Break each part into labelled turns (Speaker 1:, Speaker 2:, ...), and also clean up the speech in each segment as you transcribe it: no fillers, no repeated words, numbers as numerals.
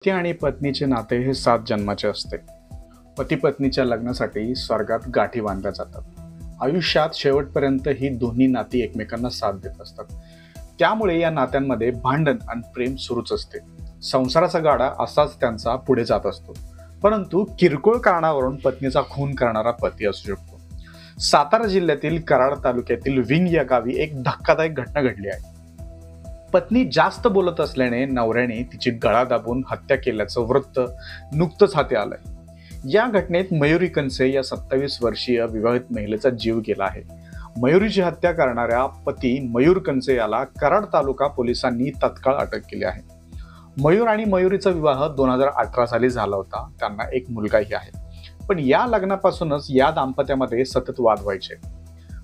Speaker 1: पती आणि पत्नीचे नाते हे 7 जन्माचे असते. पती पत्नीच्या लग्नासाठी स्वर्गात गाठी बांधल्या जातात. आयुष्यात शेवटपर्यंत ही दोन्ही नाती एकमेकांना साथ देत असतात. त्यामुळे या नात्यांमध्ये भांडण आणि प्रेम सुरूच असते. संसाराचा गाडा असाच त्यांचा पुढे जात असतो. परंतु किरकोळ कारणावरून पत्नीचा खून करणारा पती असू शकतो. सातारा जिल्ह्यातील कराड तालुक्यातील विंग या गावी एक धक्कादायक घटना घडली आहे. पत्नी जास्त बोलत असल्याने नवऱ्याने तिची गळा दाबून हत्या केल्याचं वृत्त नुकतंच हाती आलंय. या घटनेत मयुरी कनसे या 27 वर्षीय विवाहित महिलेचा जीव गेला आहे. मयुरीची हत्या करणाऱ्या पती मयूर कनसे याला कराड तालुका पोलिसांनी तत्काळ अटक केली आहे. मयूर आणि मयुरीचा विवाह 2018 साली झाला होता. त्यांना एक मुलगाही आहे. पण या लग्नापासूनच या दाम्पत्यामध्ये सतत वाद व्हायचे.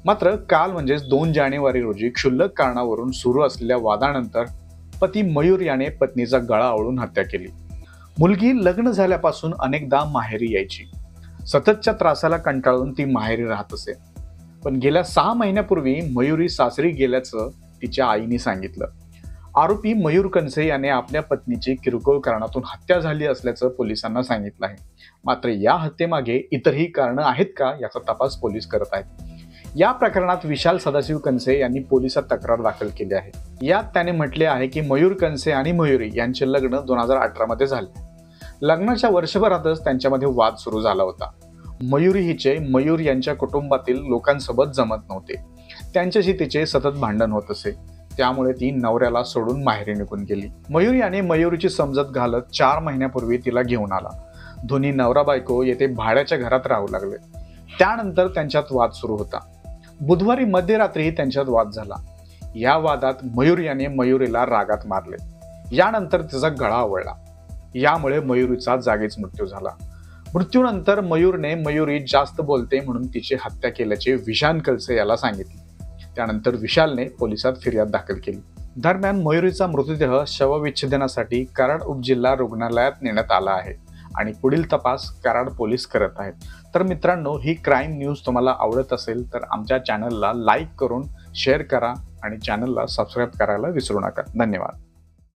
Speaker 1: मात्र काल म्हणजेच 2 जानेवारी रोजी क्षुल्लक कारणावरून सुरू असलेल्या वादानंतर पती मयूर याने पत्नीचा गळा आवळून हत्या केली. मुलगी लग्न झाल्यापासून अनेकदा माहेरी यायची. सततच्या त्रासाला कंटाळून ती माहेरी राहत असे. पण गेल्या 6 महिन्यापूर्वी मयुरी सासरी गेल्याचं तिच्या आईने सांगितलं. आरोपी मयूर कनसे याने आपल्या पत्नीची किरकोळ कारणातून हत्या झाली असल्याचं पोलिसांना सांगितलं आहे. मात्र या हत्येमागे इतरही कारणं आहेत का याचा तपास पोलीस करत आहेत. या प्रकरणात विशाल सदाशिव कनसे यांनी पोलिसात तक्रार दाखल केली आहे. यात त्याने म्हटले आहे की मयूर कनसे आणि मयुरी यांचे लग्न 2018 मध्ये झाले. लग्नाच्या वर्षभरातच त्यांच्यामध्ये वाद सुरू झाला होता. मयुरी हिचे मयूर यांच्या कुटुंबातील लोकांसोबत जमत नव्हते. त्यांच्याशी तिचे सतत भांडण होत असे. त्यामुळे ती नवऱ्याला सोडून माहेरी निघून गेली. मयूर याने मयुरीची समजत घालत 4 महिन्यापूर्वी तिला घेऊन आला. दोन्ही नवरा बायको येथे भाड्याच्या घरात राहू लागले. त्यानंतर त्यांच्यात वाद सुरू होता. बुधवारी मध्यरात्री त्यांच्यात वाद झाला. या वादात मयूर याने मयुरीला रागात मारले. यानंतर तिचा गळा आवळला. यामुळे मयुरीचा जागीच मृत्यू झाला. मृत्यूनंतर मयूरने मयुरी जास्त बोलते म्हणून तिची हत्या केल्याचे विशाल कनसे याला सांगितले. त्यानंतर विशालने पोलिसात फिर्याद दाखल केली. दरम्यान मयुरीचा मृतदेह शवविच्छेदनासाठी कराड उपजिल्हा रुग्णालयात नेण्यात आला आहे आणि पुढील तपास कराड पोलीस करत आहेत. तर मित्रांनो, ही क्राईम न्यूज तुम्हाला आवडत असेल तर आमच्या चॅनलला लाईक करून शेअर करा आणि चॅनलला सबस्क्राईब करायला विसरू नका. धन्यवाद.